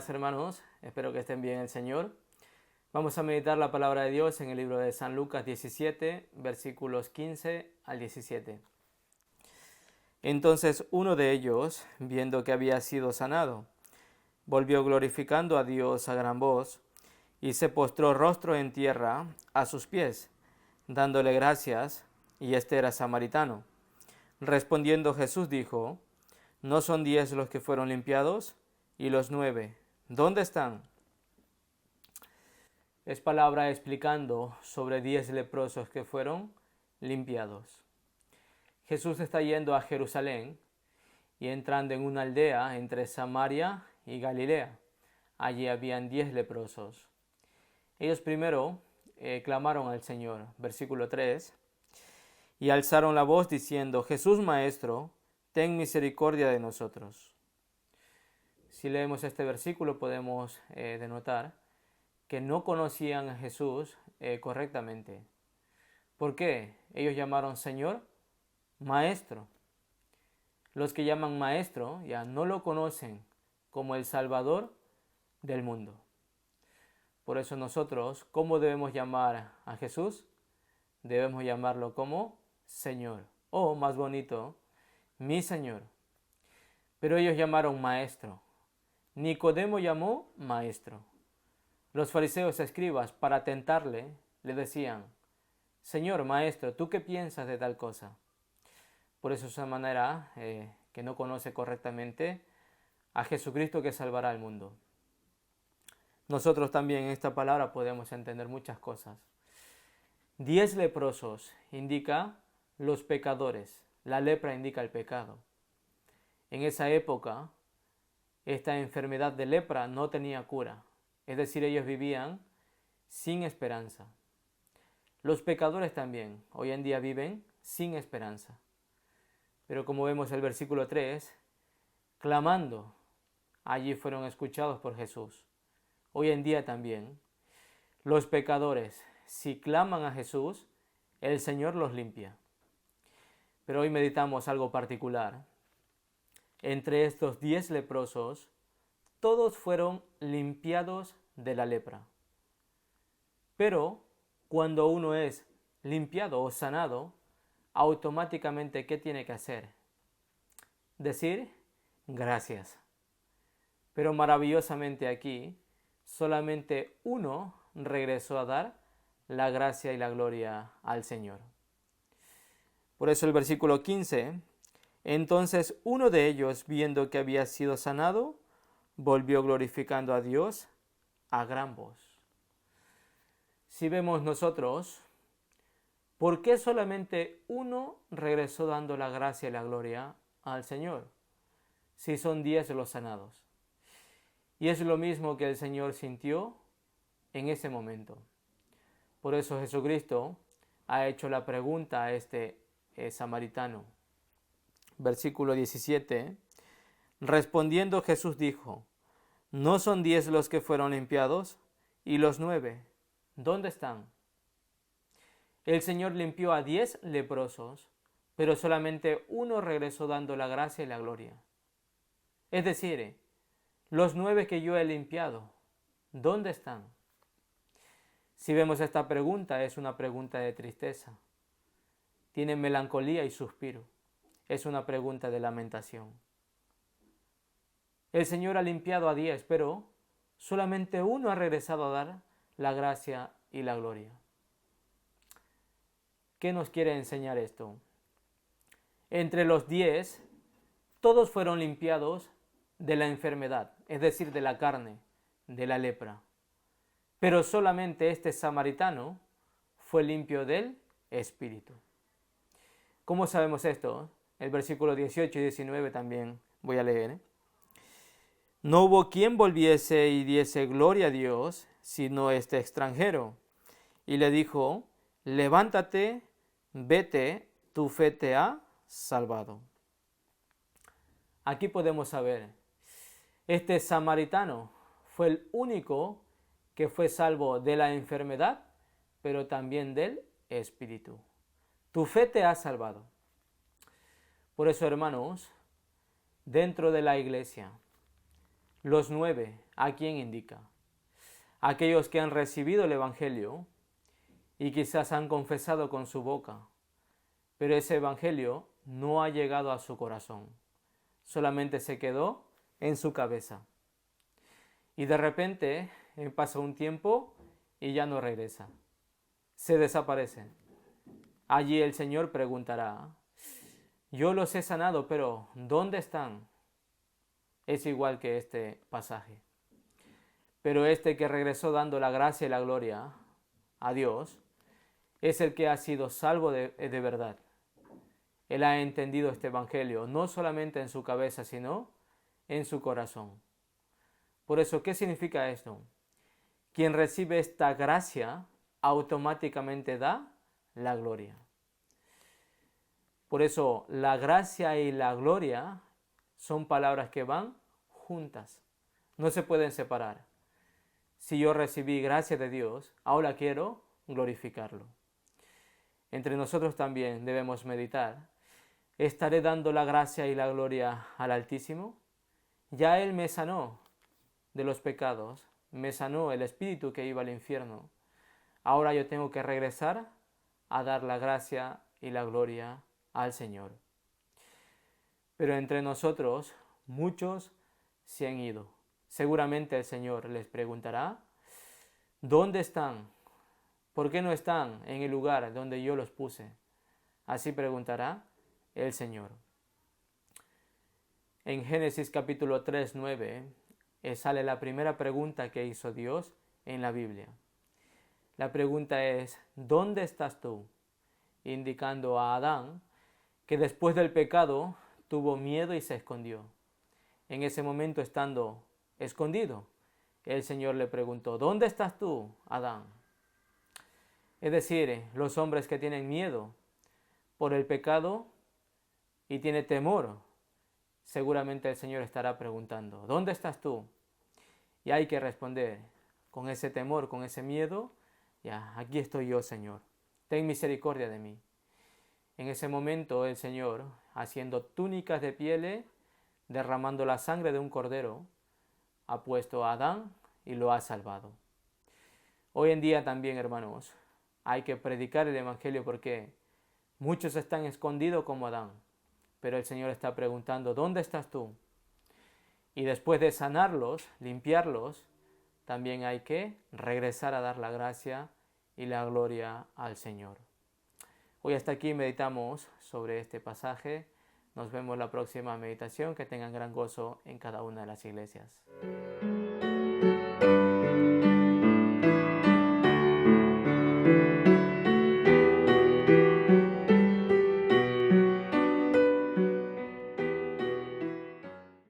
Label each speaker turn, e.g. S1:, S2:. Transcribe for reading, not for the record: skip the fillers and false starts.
S1: días, hermanos. Espero que estén bien el Señor. Vamos a meditar la palabra de Dios en el libro de San Lucas 17, versículos 15 al 17. Entonces uno de ellos, viendo que había sido sanado, volvió glorificando a Dios a gran voz y se postró rostro en tierra a sus pies, dándole gracias, y este era samaritano. Respondiendo Jesús dijo: ¿No son 10 los que fueron limpiados? ¿Y los 9, dónde están? Es palabra explicando sobre 10 leprosos que fueron limpiados. Jesús está yendo a Jerusalén y entrando en una aldea entre Samaria y Galilea. Allí habían 10 leprosos. Ellos primero clamaron al Señor, versículo 3, y alzaron la voz diciendo: Jesús Maestro, ten misericordia de nosotros. Si leemos este versículo podemos denotar que no conocían a Jesús correctamente. ¿Por qué? Ellos llamaron Señor, Maestro. Los que llaman Maestro ya no lo conocen como el Salvador del mundo. Por eso nosotros, ¿cómo debemos llamar a Jesús? Debemos llamarlo como Señor, o más bonito, mi Señor. Pero ellos llamaron Maestro. Nicodemo llamó Maestro. Los fariseos escribas, para tentarle, le decían: Señor, Maestro, ¿tú qué piensas de tal cosa? Por eso es una manera que no conoce correctamente a Jesucristo que salvará al mundo. Nosotros también en esta palabra podemos entender muchas cosas. 10 leprosos indica los pecadores. La lepra indica el pecado. En esa época, esta enfermedad de lepra no tenía cura. Es decir, ellos vivían sin esperanza. Los pecadores también hoy en día viven sin esperanza. Pero como vemos el versículo 3, clamando, allí fueron escuchados por Jesús. Hoy en día también, los pecadores, si claman a Jesús, el Señor los limpia. Pero hoy meditamos algo particular. Entre estos 10 leprosos, todos fueron limpiados de la lepra. Pero cuando uno es limpiado o sanado, automáticamente, ¿qué tiene que hacer? Decir gracias. Pero maravillosamente aquí, solamente uno regresó a dar la gracia y la gloria al Señor. Por eso el versículo 15, entonces uno de ellos, viendo que había sido sanado, volvió glorificando a Dios a gran voz. Si vemos nosotros, ¿por qué solamente uno regresó dando la gracia y la gloria al Señor? Si son 10 los sanados. Y es lo mismo que el Señor sintió en ese momento. Por eso Jesucristo ha hecho la pregunta a este samaritano. Versículo 17. Respondiendo Jesús dijo: ¿No son 10 los que fueron limpiados? ¿Y los 9, dónde están? El Señor limpió a 10 leprosos, pero solamente uno regresó dando la gracia y la gloria. Es decir, los 9 que yo he limpiado, ¿dónde están? Si vemos esta pregunta, es una pregunta de tristeza. Tiene melancolía y suspiro. Es una pregunta de lamentación. El Señor ha limpiado a 10, pero solamente uno ha regresado a dar la gracia y la gloria. ¿Qué nos quiere enseñar esto? Entre los 10, todos fueron limpiados de la enfermedad, es decir, de la carne, de la lepra. Pero solamente este samaritano fue limpio del espíritu. ¿Cómo sabemos esto? El versículo 18 y 19 también voy a leer. No hubo quien volviese y diese gloria a Dios, sino este extranjero. Y le dijo: levántate, vete, tu fe te ha salvado. Aquí podemos saber, este samaritano fue el único que fue salvo de la enfermedad, pero también del espíritu. Tu fe te ha salvado. Por eso, hermanos, dentro de la iglesia, Los 9, ¿a quién indica? Aquellos que han recibido el Evangelio y quizás han confesado con su boca, pero ese Evangelio no ha llegado a su corazón, solamente se quedó en su cabeza. Y de repente pasa un tiempo y ya no regresa, se desaparece. Allí el Señor preguntará, yo los he sanado, pero ¿dónde están? Es igual que este pasaje. Pero este que regresó dando la gracia y la gloria a Dios, es el que ha sido salvo de verdad. Él ha entendido este Evangelio, no solamente en su cabeza, sino en su corazón. Por eso, ¿qué significa esto? Quien recibe esta gracia automáticamente da la gloria. Por eso, la gracia y la gloria son palabras que van juntas, no se pueden separar. Si yo recibí gracia de Dios, ahora quiero glorificarlo. Entre nosotros también debemos meditar. ¿Estaré dando la gracia y la gloria al Altísimo? Ya Él me sanó de los pecados, me sanó el espíritu que iba al infierno. Ahora yo tengo que regresar a dar la gracia y la gloria al Señor. Pero entre nosotros muchos se han ido. Seguramente el Señor les preguntará, ¿dónde están? ¿Por qué no están en el lugar donde yo los puse? Así preguntará el Señor. En Génesis capítulo 3, 9, sale la primera pregunta que hizo Dios en la Biblia. La pregunta es, ¿dónde estás tú? Indicando a Adán que después del pecado tuvo miedo y se escondió. En ese momento, estando escondido, el Señor le preguntó, ¿dónde estás tú, Adán? Es decir, los hombres que tienen miedo por el pecado y tienen temor, seguramente el Señor estará preguntando, ¿dónde estás tú? Y hay que responder con ese temor, con ese miedo, ya, aquí estoy yo, Señor, ten misericordia de mí. En ese momento el Señor, haciendo túnicas de pieles, derramando la sangre de un cordero, ha puesto a Adán y lo ha salvado. Hoy en día también, hermanos, hay que predicar el Evangelio porque muchos están escondidos como Adán, pero el Señor está preguntando, ¿dónde estás tú? Y después de sanarlos, limpiarlos, también hay que regresar a dar la gracia y la gloria al Señor. Hoy hasta aquí meditamos sobre este pasaje. Nos vemos la próxima meditación. Que tengan gran gozo en cada una de las iglesias.